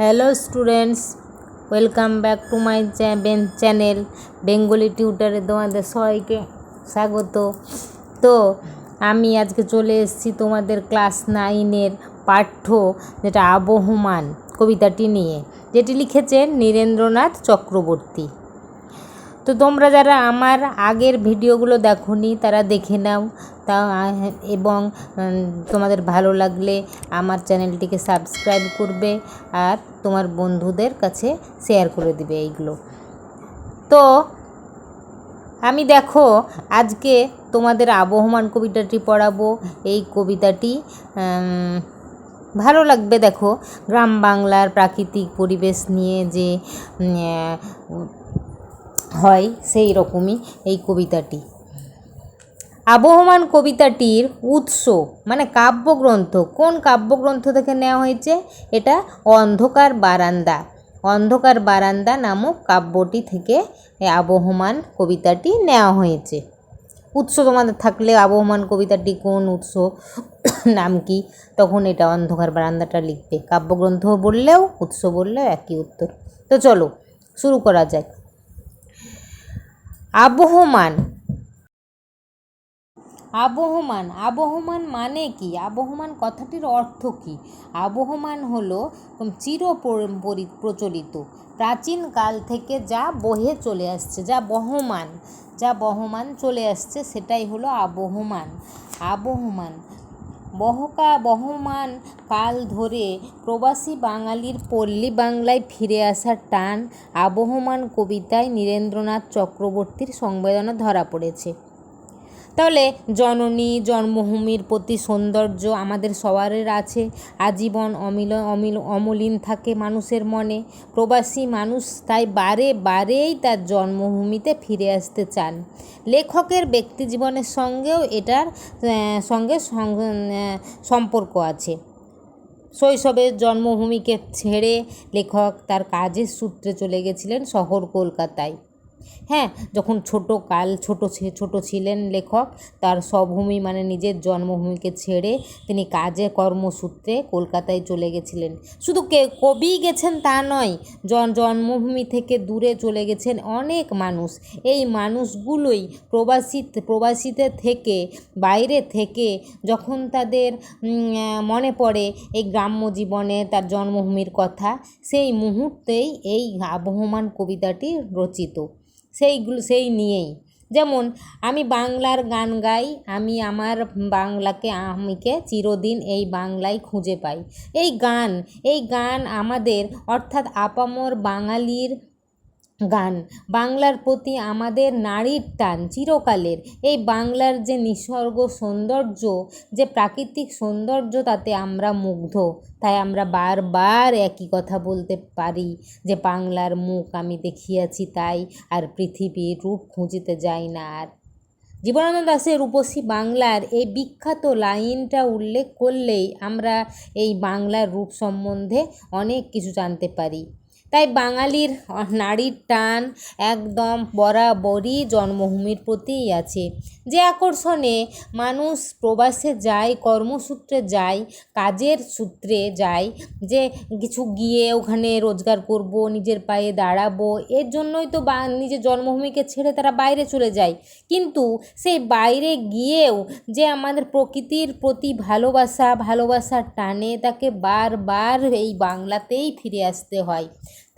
Hello students, welcome back to my channel Bengali টিউটারে তোমাদের সবাইকে স্বাগত। তো আমি আজকে চলে এসেছি তোমাদের ক্লাস 9-এর পাঠ্য যেটা আবহমান কবিতাটি নিয়ে, যেটি লিখেছেন নীরেন্দ্রনাথ চক্রবর্তী। তো তোমরা যারা আমার আগের ভিডিওগুলো দেখোনি তারা দেখে নাও, এবং তোমাদের ভালো লাগলে আমার চ্যানেলটিকে সাবস্ক্রাইব করবে আর তোমার বন্ধুদের কাছে শেয়ার করে দিবে এইগুলো। তো আমি দেখো আজকে তোমাদের আবহমান কবিতাটি পড়াবো। এই কবিতাটি ভালো লাগবে। দেখো, গ্রাম বাংলার প্রাকৃতিক পরিবেশ নিয়ে যে হয় সেই রকমই এই কবিতাটি। আবহমান কবিতাটির উৎস মানে কাব্যগ্রন্থ, কোন কাব্যগ্রন্থ থেকে নেওয়া হয়েছে? এটা অন্ধকার বারান্দা নামক কাব্যটি থেকে আবহমান কবিতাটি নেওয়া হয়েছে। উৎস তোমাদের থাকলে আবহমান কবিতাটি কোন উৎস, নাম কি, তখন এটা অন্ধকার বারান্দাটা লিখবে। কাব্যগ্রন্থ বললেও উৎস বললেও একই উত্তর। তো চলো শুরু করা যাক। আবহমান মানে কি? আবহমান কথাটির অর্থ কি? আবহমান হলো চির প্রচলিত, প্রাচীন কাল থেকে যা বহে চলে আসছে, যা বহমান চলে আসছে, সেটাই হলো আবহমান। বহমান কাল ধরে প্রবাসী বাঙালির পল্লী বাংলায় ফিরে আসার টান আবহমান কবিতায় নীরেন্দ্রনাথ চক্রবর্তীর সংবেদনা ধরা পড়েছে। তাহলে জন্মভূমির প্রতি সৌন্দর্য আমাদের সবারের আছে, আজীবন অমলিন থাকে মানুষের মনে। প্রবাসী মানুষ তাই বারেই তার জন্মভূমিতে ফিরে আসতে চান। লেখকের ব্যক্তিজীবনের সঙ্গেও এটার সঙ্গে সম্পর্ক আছে। শৈশবের জন্মভূমিকে ছেড়ে লেখক তার কাজের সূত্রে চলে গেছিলেন শহর কলকাতায়। হ্যাঁ, যখন ছোট ছিলেন লেখক, তার স্বভূমি মানে নিজের জন্মভূমিকে ছেড়ে তিনি কাজে কর্মসূত্রে কলকাতায় চলে গেছিলেন। শুধু কবি গেছেন তা নয়, জন্মভূমি থেকে দূরে চলে গেছেন অনেক মানুষ। এই মানুষগুলোই প্রবাসীতে থেকে, বাইরে থেকে যখন তাদের মনে পড়ে এই গ্রাম্য জীবনে তার জন্মভূমির কথা, সেই মুহূর্তেই এই আবহমান কবিতাটি রচিত। সেই নিয়েই, যেমন আমি বাংলার গান গাই, আমি আমার আমিকে চিরদিন এই বাংলায় খুঁজে পাই। এই গান আমাদের অর্থাৎ আপামর বাঙালির গান। বাংলার প্রতি আমাদের নারীর টান চিরকালের। এই বাংলার যে নিসর্গ সৌন্দর্য, যে প্রাকৃতিক সৌন্দর্য, তাতে আমরা মুগ্ধ। তাই আমরা বারবার একই কথা বলতে পারি যে বাংলার মুখ আমি দেখিয়াছি তাই, আর পৃথিবীর রূপ খুঁজিতে যাই না আর। জীবনানন্দ দাশের রূপসী বাংলার এই বিখ্যাত লাইনটা উল্লেখ করলেই আমরা এই বাংলার রূপ সম্বন্ধে অনেক কিছু জানতে পারি। তাই বাঙালির নারীর টান একদম বরাবরই জন্মভূমির প্রতিই আছে। যে আকর্ষণে মানুষ প্রবাসে যায়, কর্মসূত্রে যায়, কাজের সূত্রে যায়, যে কিছু গিয়ে ওখানে রোজগার করব, নিজের পায়ে দাঁড়াবো, এর জন্যই তো নিজের জন্মভূমিকে ছেড়ে তারা বাইরে চলে যায়। কিন্তু সেই বাইরে গিয়েও যে আমাদের প্রকৃতির প্রতি ভালোবাসার টানে তাকে বারবার এই বাংলাতেই ফিরে আসতে হয়।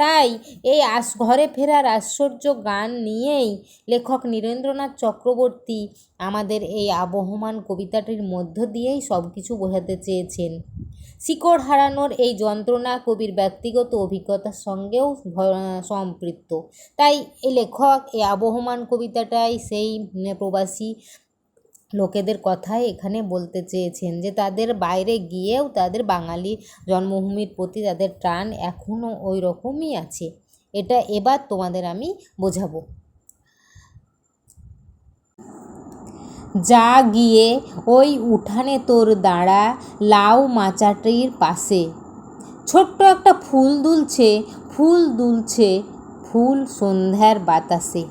তাই এই ঘরে ফেরার আশ্চর্য গান নিয়েই লেখক নীরেন্দ্রনাথ চক্রবর্তী আমাদের এই আবহমান কবিতাটির মধ্য দিয়েই সব কিছু বোঝাতে চেয়েছেন। শিকড় হারানোর এই যন্ত্রণা কবির ব্যক্তিগত অভিজ্ঞতার সঙ্গেও সম্পৃক্ত। তাই এই লেখক এই আবহমান কবিতাটাই সেই প্রবাসী লোকেদের কথাই এখানে বলতে চেয়েছেন, যে তাদের বাইরে গিয়েও তাদের বাঙালি জন্মভূমির প্রতি তাদের টান এখনও ওই রকমই আছে। এটা এবার তোমাদের আমি বোঝাবো। যা গিয়ে ওই উঠানে তোর দাঁড়া লাউ মাচাটির পাশে, ছোট্ট একটা ফুল দুলছে ফুল সন্ধ্যার বাতাসে।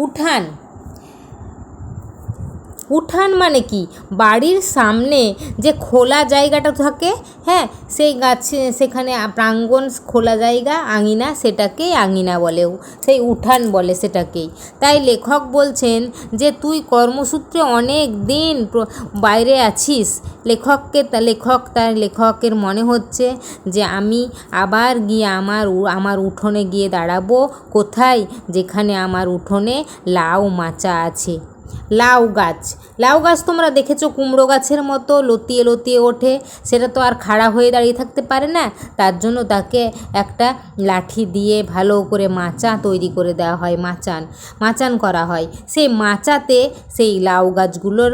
উঠান উঠান মানে কি, বাড়ির সামনে যে খোলা জায়গাটা থাকে, হ্যাঁ, সেই গাছে সেখানে প্রাঙ্গণ, খোলা জায়গা, আঙিনা, সেটাকেই আঙিনা বলে, সেই উঠান বলে সেটাকেই। তাই লেখক বলছেন যে তুই কর্মসূত্রে অনেক দিন বাইরে আছিস। লেখকের মনে হচ্ছে যে আমি আবার গিয়ে আমার উঠোনে গিয়ে দাঁড়াবো। কোথায়? যেখানে আমার উঠোনে লাউ মাচা আছে। লাউ গাছ তোমরা দেখেছো, কুমড়ো গাছের মতো লতিয়ে লতিয়ে ওঠে। সেটা তো আর খাড়া হয়ে দাঁড়িয়ে থাকতে পারে না, তার জন্য তাকে একটা লাঠি দিয়ে ভালো করে মাচা তৈরি করে দেওয়া হয়, মাচান করা হয়। সেই মাচাতে সেই লাউ গাছগুলোর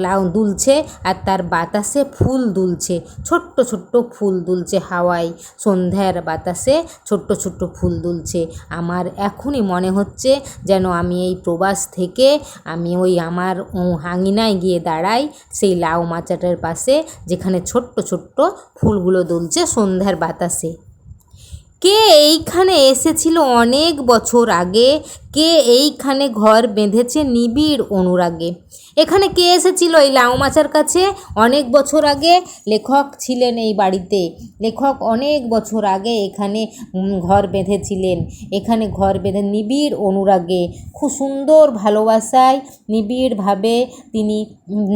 লাউ দুলছে, আর তার বাতাসে ফুল দুলছে, ছোট্ট ছোট্ট ফুল দুলছে হাওয়ায়, সন্ধ্যার বাতাসে ছোট্ট ছোট্ট ফুল দুলছে। আমার এখনই মনে হচ্ছে যেন আমি এই প্রবাস থেকে আমি ওই আমার আঙিনায় গিয়ে দাঁড়াই, সেই লাউ মাচাটার পাশে, যেখানে ছোট্ট ছোট্ট ফুলগুলো দুলছে সন্ধ্যার বাতাসে। কে এইখানে এসেছিল অনেক বছর আগে, কে এইখানে ঘর বেঁধেছে নিবিড় অনুরাগে। এখানে কে এসেছিল এই লাউ মাচার কাছে অনেক বছর আগে? লেখক ছিলেন এই বাড়িতে। লেখক অনেক বছর আগে এখানে ঘর বেঁধেছিলেন। এখানে ঘর বেঁধে নিবিড় অনুরাগে, খুব সুন্দর ভালোবাসায়, নিবিড়ভাবে তিনি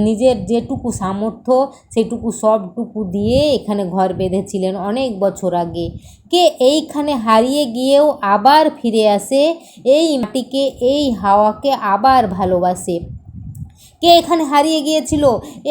নিজের যেটুকু সামর্থ্য সেটুকু সবটুকু দিয়ে এখানে ঘর বেঁধেছিলেন অনেক বছর আগে। কে এইখানে হারিয়ে গিয়েও আবার ফিরে আসে, এই মাটিকে, এই হাওয়াকে আবার ভালোবাসে। কে এখানে হারিয়ে গিয়েছিল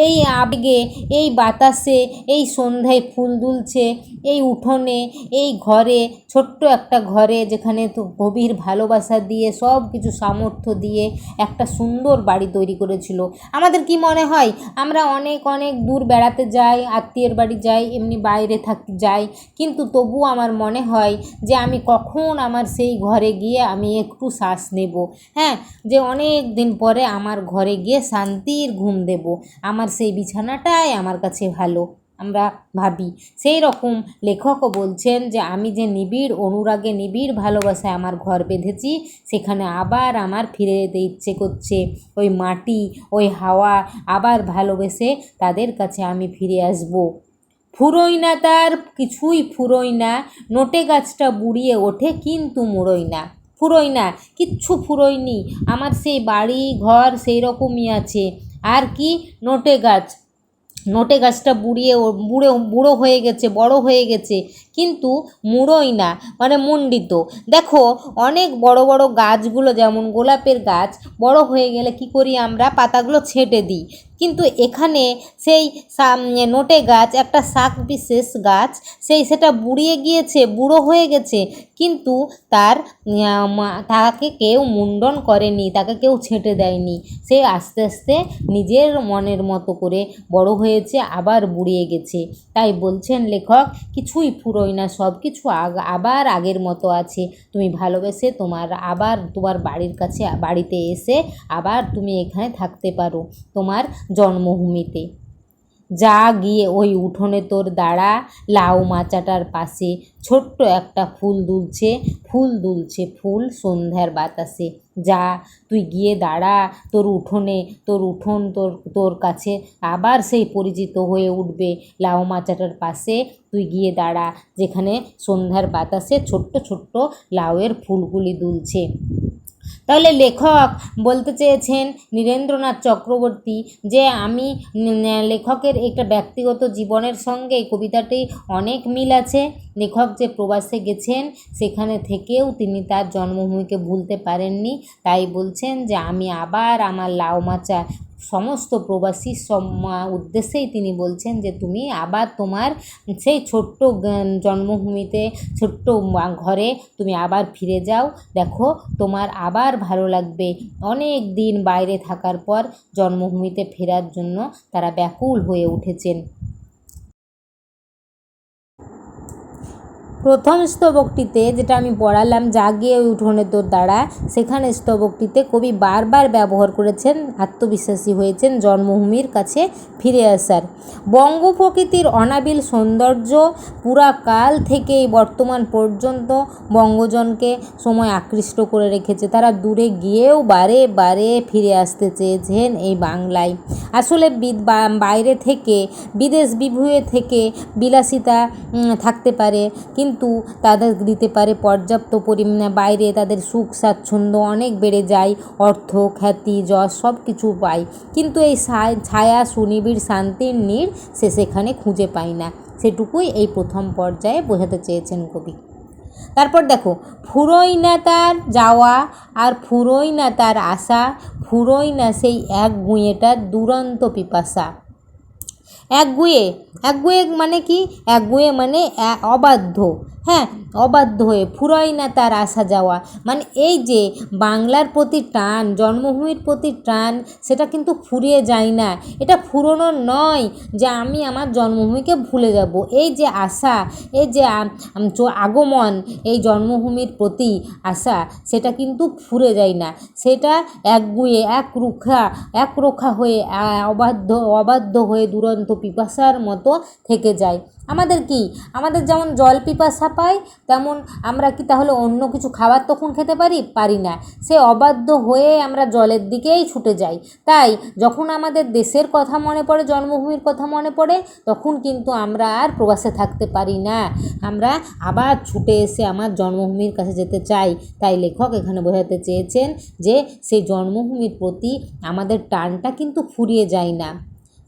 এই আবেগে, এই বাতাসে, এই সন্ধ্যায় ফুল দুলছে, এই উঠোনে, এই ঘরে, ছোট্ট একটা ঘরে, যেখানে তো গভীর ভালোবাসা দিয়ে, সব কিছু সামর্থ্য দিয়ে একটা সুন্দর বাড়ি তৈরি করেছিল। আমাদের কি মনে হয় আমরা অনেক অনেক দূর বেড়াতে যাই, আত্মীয়ের বাড়ি যাই, এমনি বাইরে যাই, কিন্তু তবুও আমার মনে হয় যে আমি কখন আমার সেই ঘরে গিয়ে আমি একটু শ্বাস নেব, হ্যাঁ, যে অনেক দিন পরে আমার ঘরে গিয়ে শান্তির ঘুম দেব, আমার সেই বিছানাটাই আমার কাছে ভালো, আমরা ভাবি। সেই রকম লেখকও বলছেন যে আমি যে নিবিড় অনুরাগে, নিবিড় ভালোবাসায় আমার ঘর বেঁধেছি, সেখানে আবার আমার ফিরে যেতে ইচ্ছে করছে। ওই মাটি, ওই হাওয়া আবার ভালোবেসে তাদের কাছে আমি ফিরে আসব। ফুরোই না তার কিছুই, ফুরোই না, নোটে গাছটা বুড়িয়ে ওঠে কিন্তু মুড়োই না। ফুরোই না, কিচ্ছু ফুরোয়নি, আমার সেই বাড়ি ঘর সেই রকমই আছে। আর কি? নোটে গাছটা বুড়ো হয়ে গেছে, বড় হয়ে গেছে, কিন্তু মুড়োই না, মানে মুন্ডিত। দেখো অনেক বড় বড় গাছগুলো, যেমন গোলাপের গাছ বড় হয়ে গেলে কি করি আমরা? পাতাগুলো ছেঁটে দিই, কিন্তু এখানে সেই নোটে গাছ একটা শাক বিশেষ গাছ, সেটা বুড়িয়ে গিয়েছে, বুড়ো হয়ে গেছে, কিন্তু তাকে কেউ মুন্ডন করেনি, তাকে কেউ ছেঁটে দেয়নি। সে আস্তে আস্তে নিজের মনের মতো করে বড় হয়েছে, আবার বুড়িয়ে গেছে। তাই বলছেন লেখক, কিছুই ফুরোয় না, সব কিছু আবার আগের মতো আছে। তুমি ভালোবেসে তোমার বাড়িতে এসে আবার তুমি এখানে থাকতে পারো, তোমার জন্মভূমিতে। যা গিয়ে ওই উঠোনে তোর দাঁড়া, লাউ মাচাটার পাশে ছোট্ট একটা ফুল দুলছে সন্ধ্যার বাতাসে। যা, তুই গিয়ে দাঁড়া, তোর কাছে আবার সেই পরিচিত হয়ে উঠবে লাউ মাচাটার পাশে। তুই গিয়ে দাঁড়া, যেখানে সন্ধ্যার বাতাসে ছোট্ট ছোট্ট লাউয়ের ফুলগুলি দুলছে। তাহলে লেখক বলতে চেয়েছেন, নীরেন্দ্রনাথ চক্রবর্তী, যে আমি লেখকের একটা ব্যক্তিগত জীবনের সঙ্গে এই কবিতাটি অনেক মিল আছে। লেখক যে প্রবাসে গেছেন, সেখানে থেকেও তিনি তার জন্মভূমিকে ভুলতে পারেননি। তাই বলছেন যে আমি আবার আমার লাউ মাচা, সমস্ত প্রবাসীর উদ্দেশ্যেই তিনি বলছেন যে তুমি আবার তোমার সেই ছোট্ট জন্মভূমিতে, ছোট্ট ঘরে তুমি আবার ফিরে যাও। দেখো তোমার আবার ভালো লাগবে। অনেক দিন বাইরে থাকার পর জন্মভূমিতে ফেরার জন্য তারা ব্যাকুল হয়ে উঠেছেন। প্রথম স্তবকটিতে যেটা আমি পড়ালাম, জাগিয়ে ওই উঠোনে তোর দাঁড়া, সেখানে স্তবকটিতে কবি বারবার ব্যবহার করেছেন আত্মবিশ্বাসী হয়েছেন জন্মভূমির কাছে ফিরে আসার। বঙ্গ প্রকৃতির অনাবিল সৌন্দর্য পুরাকাল থেকেই বর্তমান পর্যন্ত বঙ্গজনকে সময় আকৃষ্ট করে রেখেছে। তারা দূরে গিয়েও বারে বারে ফিরে আসতে চেয়েছেন এই বাংলায়। আসলে বাইরে থেকে বিদেশ বিভুঁইয়ে থেকে বিলাসিতা থাকতে পারে, কিন্তু তাদের দিতে পারে পর্যাপ্ত পরিমাণে, বাইরে তাদের সুখ স্বাচ্ছন্দ্য অনেক বেড়ে যায়, অর্থ খ্যাতি যশ সব কিছু পায়, কিন্তু এই ছায়া সুনিবিড় শান্তির নীড় সে সেখানে খুঁজে পায় না। সেটুকুই এই প্রথম পর্যায়ে বোঝাতে চেয়েছেন কবি। তারপর দেখো, ফুরোয় না তার যাওয়া আর ফুরোয় না তার আশা, ফুরোয় না সেই এক গুঁয়েটার দুরন্ত পিপাসা। একগুঁয়ে, একগুঁয়ে মানে কি? একগুঁয়ে মানে অবাধ্য, হ্যাঁ, অবাধ্য হয়ে, ফুরোয় না তার আসা যাওয়া, মানে এই যে বাংলার প্রতি টান, জন্মভূমির প্রতি টান, সেটা কিন্তু ফুরিয়ে যায় না। এটা ফুরোনো নয় যে আমি আমার জন্মভূমিকে ভুলে যাব। এই যে আশা, এই যে আগমন, এই জন্মভূমির প্রতি আশা, সেটা কিন্তু ফুরে যায় না। সেটা একগুঁয়ে, একরোখা হয়ে, অবাধ্য হয়ে দুরন্ত পিপাসার মতো থেকে যায়। আমাদের কি, আমাদের যেমন জল পিপাসা পায়, তেমন আমরা কি তাহলে অন্য কিছু খাবার তখন খেতে পারি না। সে অবাধ্য হয়ে আমরা জলের দিকেই ছুটে যাই। তাই যখন আমাদের দেশের কথা মনে পড়ে, জন্মভূমির কথা মনে পড়ে, তখন কিন্তু আমরা আর প্রবাসে থাকতে পারি না, আমরা আবার ছুটে এসে আমার জন্মভূমির কাছে যেতে চাই। তাই লেখক এখানে বোঝাতে চেয়েছেন যে সেই জন্মভূমির প্রতি আমাদের টানটা কিন্তু ফুরিয়ে যায় না।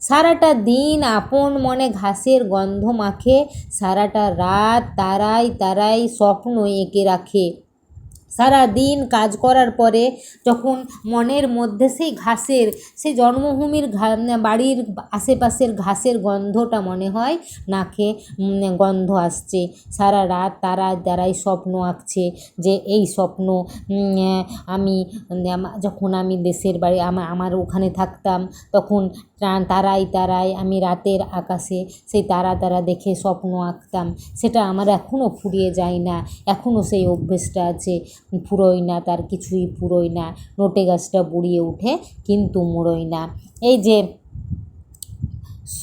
সারাটা দিন আপন মনে ঘাসের গন্ধ মাখে, সারাটা রাত তারাই তারাই স্বপ্ন এঁকে রাখে। সারা দিন কাজ করার পরে যখন মনের মধ্যে সেই ঘাসের, সেই জন্মভূমির বাড়ির আশেপাশের ঘাসের গন্ধটা মনে হয়, নাকে গন্ধ আসছে, সারা রাত তারাই স্বপ্ন আঁকছে যে এই স্বপ্ন আমি যখন আমি দেশের বাড়ি আমার ওখানে থাকতাম, তখন তারাই আমি রাতের আকাশে সেই তারা দেখে স্বপ্ন আঁকতাম। সেটা আমার এখনও ফুরিয়ে যায় না, এখনও সেই অভ্যেসটা আছে। ফুরোয় না তার কিছুই, ফুরোয় না নোটে গাছটা বুড়িয়ে উঠে কিন্তু মুড়োয় না। এই যে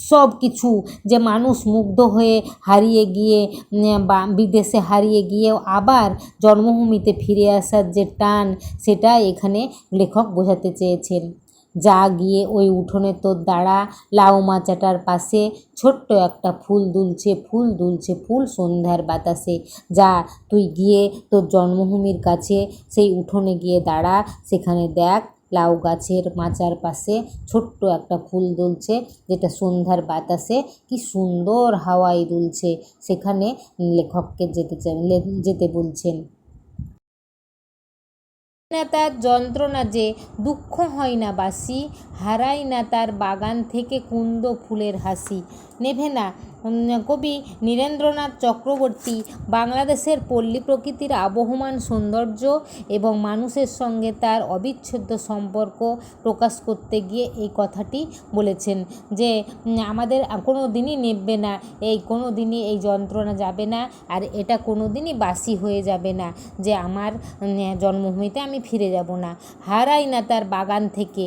সব কিছু যে মানুষ মুগ্ধ হয়ে হারিয়ে গিয়ে বা বিদেশে হারিয়ে গিয়েও আবার জন্মভূমিতে ফিরে আসার যে টান, সেটা এখানে লেখক বোঝাতে চেয়েছেন। যা গিয়ে ওই উঠোনে তোর দাঁড়া, লাউ মাচাটার পাশে ছোট্ট একটা ফুল দুলছে, ফুল সন্ধ্যার বাতাসে। যা তুই গিয়ে তোর জন্মভূমির কাছে সেই উঠোনে গিয়ে দাঁড়া, সেখানে দেখ লাউ গাছের মাচার পাশে ছোট্ট একটা ফুল দুলছে, যেটা সন্ধ্যার বাতাসে কি সুন্দর হাওয়ায় দুলছে। সেখানে লেখককে যেতে বলছেন। না তার যন্ত্রণা যে দুঃখ হয় না বাসি, হারাই না তার বাগান থেকে কুন্দ ফুলের হাসি। নেভে না। কবি নীরেন্দ্রনাথ চক্রবর্তী বাংলাদেশের পল্লী প্রকৃতির আবহমান সৌন্দর্য এবং মানুষের সঙ্গে তার অবিচ্ছেদ্য সম্পর্ক প্রকাশ করতে গিয়ে এই কথাটি বলেছেন যে আমাদের কোনো দিনই নেবে না, কোনো দিনই এই যন্ত্রণা যাবে না, আর এটা কোনো দিনই বাসি হয়ে যাবে না যে আমার জন্মভূমিতে আমি ফিরে যাব না। হারাই না তার বাগান থেকে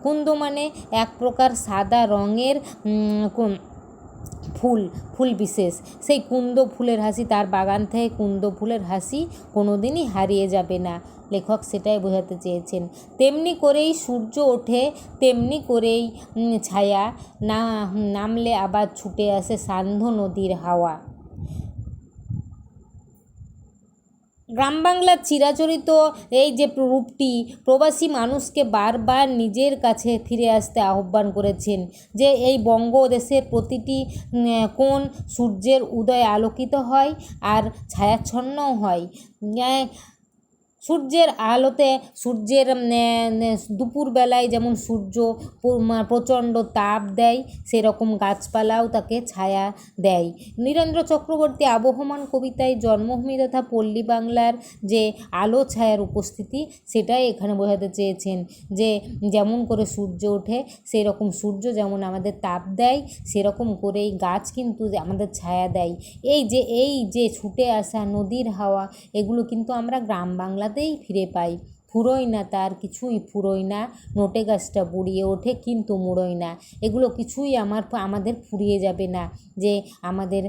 কুন্দ মানে এক প্রকার সাদা রঙের ফুল বিশেষ, সেই কুন্দ ফুলের হাসি, তার বাগান থেকে কুন্দ ফুলের হাসি কোনো দিনই হারিয়ে যাবে না। লেখক সেটাই বোঝাতে চেয়েছেন। তেমনি করেই সূর্য ওঠে, তেমনি করেই ছায়া নামলে আবার ছুটে আসে সান্ধ্য নদীর হাওয়া। গ্রাম বাংলার চিরাচরিত এই যে রূপটি প্রবাসী মানুষকে বারবার নিজের কাছে ফিরে আসতে আহ্বান করেছেন, যে এই বঙ্গদেশের প্রতিটি কোণ সূর্যের উদয়ে আলোকিত হয় আর ছায়াচ্ছন্নও হয়। সূর্যের আলোতে সূর্যের দুপুরবেলায় যেমন সূর্য প্রচণ্ড তাপ দেয়, সেরকম গাছপালাও তাকে ছায়া দেয়। নীরেন্দ্র চক্রবর্তী আবহমান কবিতায় জন্মভূমি তথা পল্লী বাংলার যে আলো ছায়ার উপস্থিতি সেটাই এখানে বোঝাতে চেয়েছেন, যে যেমন করে সূর্য ওঠে সেই রকম সূর্য যেমন আমাদের তাপ দেয়, সেরকম করেই গাছ কিন্তু আমাদের ছায়া দেয়। এই যে ছুটে আসা নদীর হাওয়া, এগুলো কিন্তু আমরা গ্রাম বাংলাতেই ফিরে পাই। ফুরোয় না তার কিছুই ফুরোয় না, নোটে গাছটা বুড়িয়ে ওঠে কিন্তু মুড়োয় না। এগুলো কিছুই আমাদের ফুরিয়ে যাবে না, যে আমাদের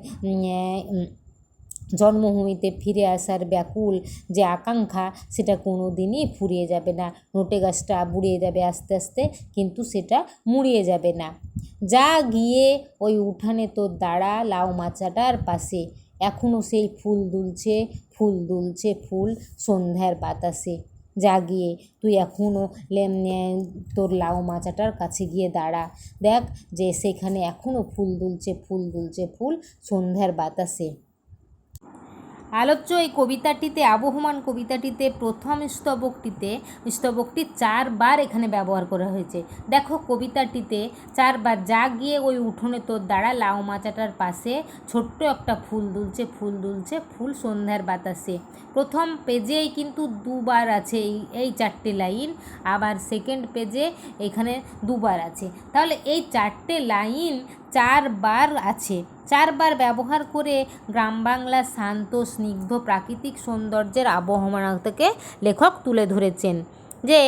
জন্মভূমিতে ফিরে আসার ব্যাকুল যে আকাঙ্ক্ষা, সেটা কোনো দিনই ফুরিয়ে যাবে না। নোটে গাছটা বুড়িয়ে যাবে আস্তে আস্তে, কিন্তু সেটা মুড়িয়ে যাবে না। যা গিয়ে ওই উঠানে তোর দাঁড়া লাউ মাচাটার পাশে, এখনও সেই ফুল দুলছে ফুল দুলছে ফুল সন্ধ্যার বাতাসে। যা গিয়ে তুই এখনও তোর লাউ মাচাটার কাছে গিয়ে দাঁড়া, দেখ যে সেখানে এখনও ফুল দুলছে ফুল দুলছে ফুল সন্ধ্যার বাতাসে। আলোচ্য এই কবিতাটিতে, আবহমান কবিতাটিতে প্রথম স্তবকটি 4 বার এখানে ব্যবহার করা হয়েছে। দেখো কবিতাটিতে 4 বার, যা গিয়ে ওই উঠোনে তোর দাঁড়া লাউ মাচাটার পাশে, ছোট্ট একটা ফুল দুলছে ফুল দুলছে ফুল সন্ধ্যার বাতাসে। প্রথম পেজেই কিন্তু 2 বার আছে এই 4টে লাইন, আবার সেকেন্ড পেজে এখানে 2 বার আছে। তাহলে এই 4টে লাইন 4 বার আছে। 4 বার ব্যবহার করে গ্রাম বাংলার শান্ত স্নিগ্ধ প্রাকৃতিক সৌন্দর্যের আবহমানতাকে লেখক তুলে ধরেছেন। যে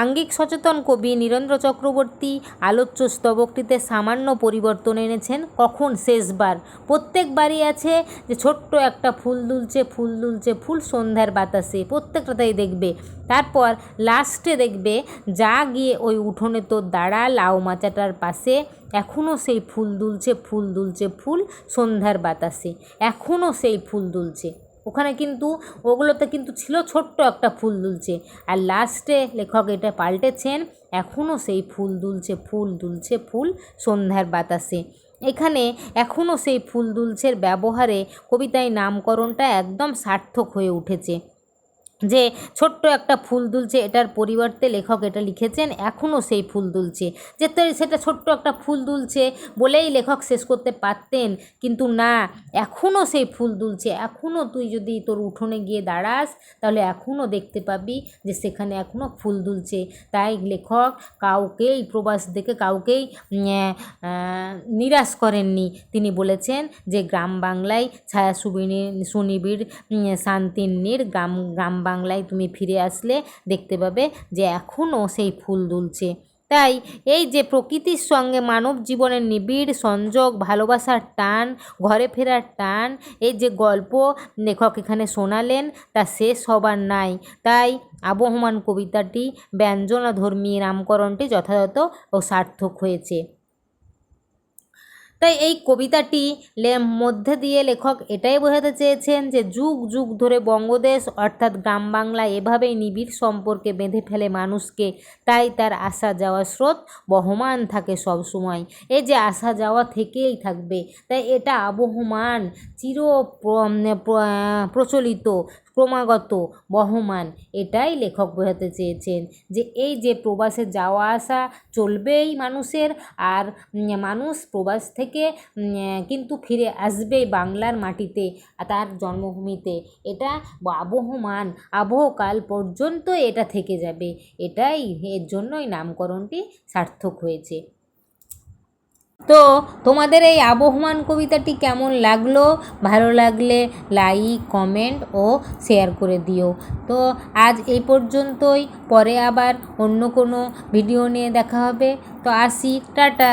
আঙ্গিক সচেতন কবি নীরেন্দ্র চক্রবর্তী আলোচ্য স্তবকটিতে সামান্য পরিবর্তন এনেছেন। কখন? শেষবার। প্রত্যেকবারই আছে যে ছোট্ট একটা ফুল দুলছে ফুল দুলছে ফুল সন্ধ্যার বাতাসে, প্রত্যেকটাতেই দেখবে। তারপর লাস্টে দেখবে, যা গিয়ে ওই উঠোনে তোর দাঁড়া লাউ মাচাটার পাশে, এখনও সেই ফুল দুলছে ফুল দুলছে ফুল সন্ধ্যার বাতাসে, এখনও সেই ফুল দুলছে। ওখানে কিন্তু ওগুলোতে কিন্তু ছিল ছোট্ট একটা ফুল দুলছে, আর লাস্টে লেখক এটা পাল্টেছেন, এখনও সেই ফুল দুলছে ফুল দুলছে ফুল সন্ধ্যার বাতাসে। এখানে এখনও সেই ফুল দুলছের ব্যবহারে কবিতায় নামকরণটা একদম সার্থক হয়ে উঠেছে। যে ছোট্ট একটা ফুল দুলছে, এটার পরিবর্তে লেখক এটা লিখেছেন এখনও সেই ফুল দুলছে। যে সেটা ছোট্ট একটা ফুল দুলছে বলেই লেখক শেষ করতে পারতেন, কিন্তু না, এখনও সেই ফুল দুলছে। এখনও তুই যদি তোর উঠোনে গিয়ে দাঁড়াস, তাহলে এখনও দেখতে পাবি যে সেখানে এখনও ফুল দুলছে। তাই লেখক কাউকেই প্রবাস দেখে কাউকেই নিরাশ করেননি। তিনি বলেছেন যে গ্রাম বাংলায় ছায়া সুনিবিড় শান্তির নীড়, গ্রাম বাংলায় তুমি ফিরে আসলে দেখতে পাবে যে এখনও সেই ফুল দুলছে। তাই এই যে প্রকৃতির সঙ্গে মানব জীবনের নিবিড় সংযোগ, ভালোবাসার টান, ঘরে ফেরার টান, এই যে গল্প লেখক এখানে শোনালেন, তা শেষ হবার নাই। তাই আবহমান কবিতাটি ব্যঞ্জনাধর্মী নামকরণটি যথাযথ ও সার্থক হয়েছে। তাই এই কবিতাটি মধ্যে দিয়ে লেখক এটাই বোঝাতে চেয়েছেন যে যুগ যুগ ধরে বঙ্গদেশ অর্থাৎ গ্রাম বাংলা এভাবেই নিবিড় সম্পর্কে বেঁধে ফেলে মানুষকে। তাই তার আসা যাওয়া স্রোত বহমান থাকে সব সময়। এই যে আসা যাওয়া থেকেই থাকবে, তাই এটা আবহমান, প্রচলিত, ক্রমাগত, বহমান, এটাই লেখক বোঝাতে চেয়েছেন। যে এই যে প্রবাসে যাওয়া আসা চলবেই মানুষের, আর মানুষ প্রবাস থেকে কিন্তু ফিরে আসবেই বাংলার মাটিতে, তার জন্মভূমিতে। এটা আবহমান, আবহকাল পর্যন্ত এটা থেকে যাবে। এটাই এর জন্যই নামকরণটি সার্থক হয়েছে। তো তোমাদের এই আবহমান কবিতাটি কেমন লাগলো? ভালো লাগলে লাইক, কমেন্ট ও শেয়ার করে দিও। তো আজ এই পর্যন্তই, পরে আবার অন্য কোনো ভিডিও নিয়ে দেখা হবে। তো আসি, টাটা।